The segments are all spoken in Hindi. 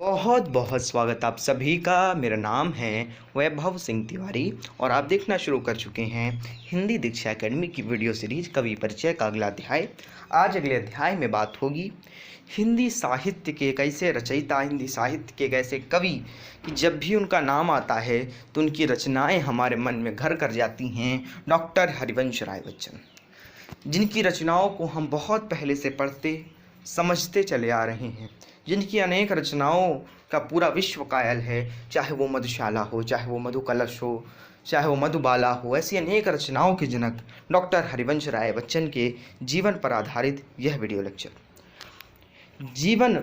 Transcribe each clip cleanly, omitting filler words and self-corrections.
बहुत बहुत स्वागत आप सभी का। मेरा नाम है वैभव सिंह तिवारी और आप देखना शुरू कर चुके हैं हिंदी दीक्षा एकेडमी की वीडियो सीरीज कवि परिचय का अगला अध्याय। आज अगले अध्याय में बात होगी हिंदी साहित्य के एक ऐसे रचयिता, हिंदी साहित्य के एक ऐसे कवि कि जब भी उनका नाम आता है तो उनकी रचनाएं हमारे मन में घर कर जाती हैं। डॉक्टर हरिवंश राय बच्चन, जिनकी रचनाओं को हम बहुत पहले से पढ़ते समझते चले आ रहे हैं, जिनकी अनेक रचनाओं का पूरा विश्व कायल है, चाहे वो मधुशाला हो, चाहे वो मधुकलश हो, चाहे वो मधुबाला हो। ऐसी अनेक रचनाओं के जनक डॉक्टर हरिवंश राय बच्चन के जीवन पर आधारित यह वीडियो लेक्चर। जीवन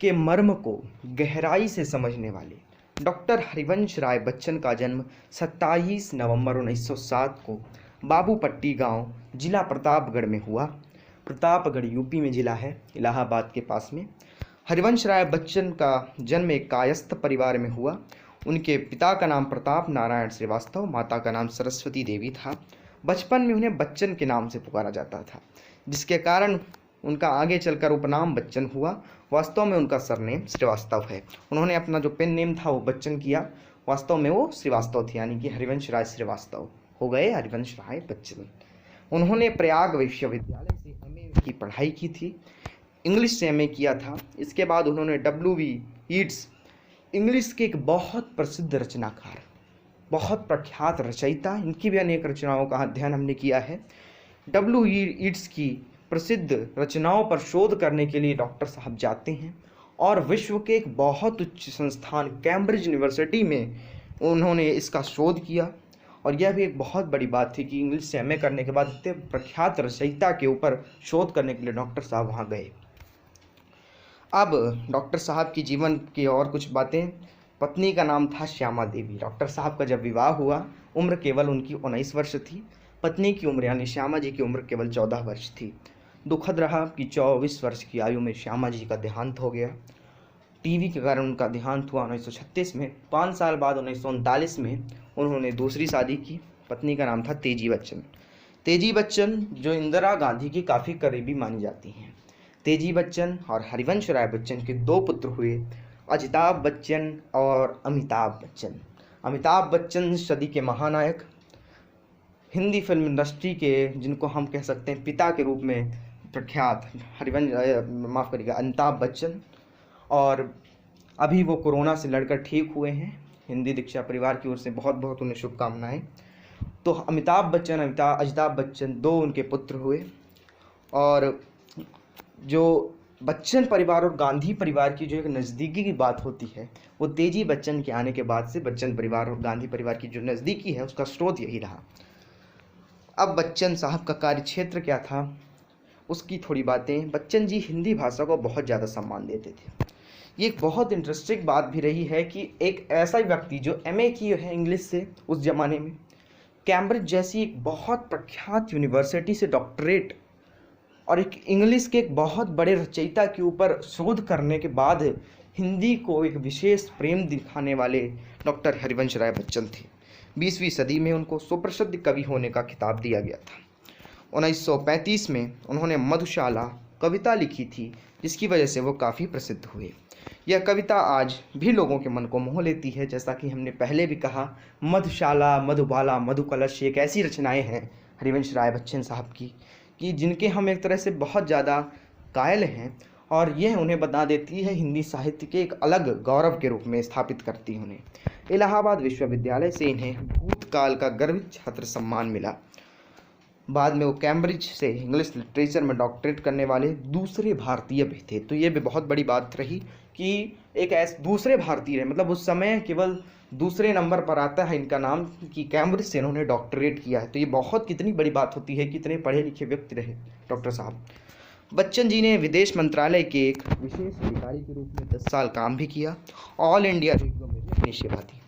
के मर्म को गहराई से समझने वाले डॉक्टर हरिवंश राय बच्चन का जन्म 27 नवंबर 1907 को बाबूपट्टी गांव, जिला प्रतापगढ़ में हुआ। प्रतापगढ़ यूपी में जिला है, इलाहाबाद के पास में। हरिवंश राय बच्चन का जन्म एक कायस्थ परिवार में हुआ। उनके पिता का नाम प्रताप नारायण श्रीवास्तव, माता का नाम सरस्वती देवी था। बचपन में उन्हें बच्चन के नाम से पुकारा जाता था, जिसके कारण उनका आगे चलकर उपनाम बच्चन हुआ। वास्तव में उनका सरनेम श्रीवास्तव है। उन्होंने अपना जो पेन नेम था वो बच्चन किया, वास्तव में वो श्रीवास्तव थे, यानी कि हरिवंश राय श्रीवास्तव हो गए हरिवंश राय बच्चन। उन्होंने प्रयाग विश्वविद्यालय से एमए की पढ़ाई की थी, इंग्लिश से एमए किया था। इसके बाद उन्होंने W.V. ईट्स, इंग्लिश के एक बहुत प्रसिद्ध रचनाकार, बहुत प्रख्यात रचयिता, इनकी भी अनेक रचनाओं का अध्ययन हमने किया है। W.E. ईट्स की प्रसिद्ध रचनाओं पर शोध करने के लिए डॉक्टर साहब जाते हैं और विश्व के एक बहुत उच्च संस्थान कैम्ब्रिज यूनिवर्सिटी में उन्होंने इसका शोध किया। और यह भी एक बहुत बड़ी बात थी कि इंग्लिश से एमए करने के बाद इतने प्रख्यात रचयिता के ऊपर शोध करने के लिए डॉक्टर साहब वहाँ गए। अब डॉक्टर साहब की जीवन की और कुछ बातें। पत्नी का नाम था श्यामा देवी। डॉक्टर साहब का जब विवाह हुआ, उम्र केवल उनकी 19 वर्ष थी। पत्नी की उम्र यानी श्यामा जी की उम्र केवल 14 वर्ष थी। दुखद रहा कि 24 वर्ष की आयु में श्यामा जी का देहांत हो गया। टीवी के कारण उनका देहांत हुआ 1936 में। 5 साल बाद 1939 में उन्होंने दूसरी शादी की। पत्नी का नाम था तेजी बच्चन। तेजी बच्चन जो इंदिरा गांधी की काफ़ी करीबी मानी जाती हैं। तेजी बच्चन और हरिवंश राय बच्चन के 2 पुत्र हुए, अजिताभ बच्चन और अमिताभ बच्चन। अमिताभ बच्चन सदी के महानायक, हिंदी फिल्म इंडस्ट्री के जिनको हम कह सकते हैं पिता के रूप में प्रख्यात अमिताभ बच्चन। और अभी वो कोरोना से लड़कर ठीक हुए हैं। हिंदी दीक्षा परिवार की ओर से बहुत बहुत उन्हें शुभकामनाएं। तो अमिताभ बच्चन, अजिताभ बच्चन 2 उनके पुत्र हुए। और जो बच्चन परिवार और गांधी परिवार की जो एक नज़दीकी की बात होती है, वो तेजी बच्चन के आने के बाद से बच्चन परिवार और गांधी परिवार की जो नज़दीकी है उसका स्रोत यही रहा। अब बच्चन साहब का कार्य क्षेत्र क्या था, उसकी थोड़ी बातें। बच्चन जी हिंदी भाषा को बहुत ज़्यादा सम्मान देते थे। ये एक बहुत इंटरेस्टिंग बात भी रही है कि एक ऐसा व्यक्ति जो एमए की है इंग्लिश से उस ज़माने में, कैम्ब्रिज जैसी एक बहुत प्रख्यात यूनिवर्सिटी से डॉक्टरेट और एक इंग्लिश के एक बहुत बड़े रचयिता के ऊपर शोध करने के बाद हिंदी को एक विशेष प्रेम दिखाने वाले डॉक्टर हरिवंश राय बच्चन थे। 20वीं सदी में उनको सुप्रसिद्ध कवि होने का खिताब दिया गया था। 1935 में उन्होंने मधुशाला कविता लिखी थी, जिसकी वजह से वो काफ़ी प्रसिद्ध हुए। यह कविता आज भी लोगों के मन को मोह लेती है। जैसा कि हमने पहले भी कहा, मधुशाला, मधुबाला, मधुकलश एक ऐसी रचनाएं हैं हरिवंश राय बच्चन साहब की कि जिनके हम एक तरह से बहुत ज़्यादा कायल हैं, और यह उन्हें बता देती है हिंदी साहित्य के एक अलग गौरव के रूप में स्थापित करती है उन्हें। इलाहाबाद विश्वविद्यालय से इन्हें भूतकाल का गर्वित छात्र सम्मान मिला। बाद में वो कैम्ब्रिज से इंग्लिश लिटरेचर में डॉक्टरेट करने वाले दूसरे भारतीय भी थे। तो ये भी बहुत बड़ी बात रही कि एक ऐसे दूसरे भारतीय रहे, मतलब उस समय केवल दूसरे नंबर पर आता है इनका नाम कि कैम्ब्रिज से इन्होंने डॉक्टरेट किया है। तो ये बहुत कितनी बड़ी बात होती है कि इतने पढ़े लिखे व्यक्ति रहे डॉक्टर साहब। बच्चन जी ने विदेश मंत्रालय के एक विशेष अधिकारी के रूप में 10 साल काम भी किया। ऑल इंडिया रेडियो में भी अपनी सेवा दी।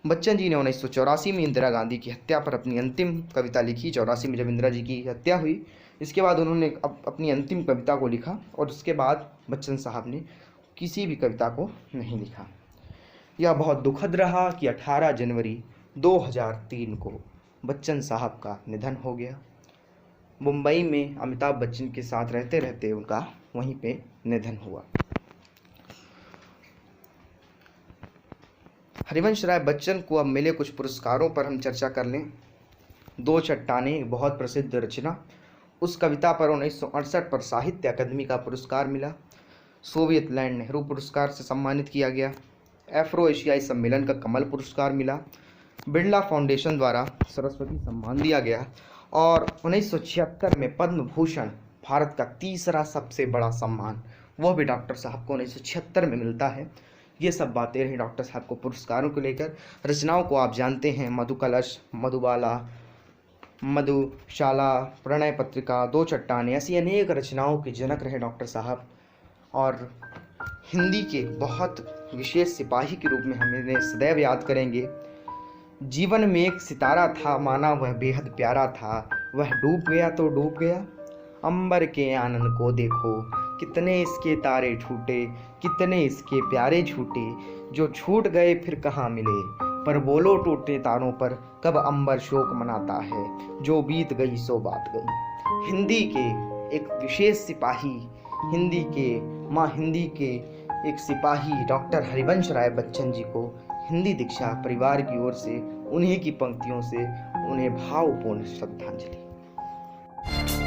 बच्चन जी ने 1984 में इंदिरा गांधी की हत्या पर अपनी अंतिम कविता लिखी। 84 में जब इंदिरा जी की हत्या हुई, इसके बाद उन्होंने अपनी अंतिम कविता को लिखा और उसके बाद बच्चन साहब ने किसी भी कविता को नहीं लिखा। यह बहुत दुखद रहा कि 18 जनवरी 2003 को बच्चन साहब का निधन हो गया। मुंबई में अमिताभ बच्चन के साथ रहते रहते उनका वहीं पे निधन हुआ। हरिवंश राय बच्चन को अब मिले कुछ पुरस्कारों पर हम चर्चा कर लें। दो चट्टानें एक बहुत प्रसिद्ध रचना, उस कविता पर 1968 पर साहित्य अकादमी का पुरस्कार मिला। सोवियत लैंड नेहरू पुरस्कार से सम्मानित किया गया। एफ्रो एशियाई सम्मेलन का कमल पुरस्कार मिला। बिरला फाउंडेशन द्वारा सरस्वती सम्मान दिया गया और 1976 में पद्म भूषण, भारत का तीसरा सबसे बड़ा सम्मान, वह भी डॉक्टर साहब को 1976 में मिलता है। ये सब बातें रही डॉक्टर साहब को पुरस्कारों को लेकर। रचनाओं को आप जानते हैं, मधुकलश, मधुबाला, मधुशाला, प्रणय पत्रिका, दो चट्टानें, ऐसी अनेक रचनाओं के जनक रहे डॉक्टर साहब। और हिंदी के बहुत विशेष सिपाही के रूप में हम इन्हें सदैव याद करेंगे। जीवन में एक सितारा था, माना वह बेहद प्यारा था, वह डूब गया तो डूब गया। अंबर के आनंद को देखो, कितने इसके तारे छूटे, कितने इसके प्यारे छूटे, जो छूट गए फिर कहाँ मिले, पर बोलो टूटे तारों पर कब अंबर शोक मनाता है, जो बीत गई सो बात गई। हिंदी के एक विशेष सिपाही, हिंदी के एक सिपाही डॉक्टर हरिवंश राय बच्चन जी को हिंदी दीक्षा परिवार की ओर से, उन्हीं की पंक्तियों से उन्हें भावपूर्ण श्रद्धांजलि।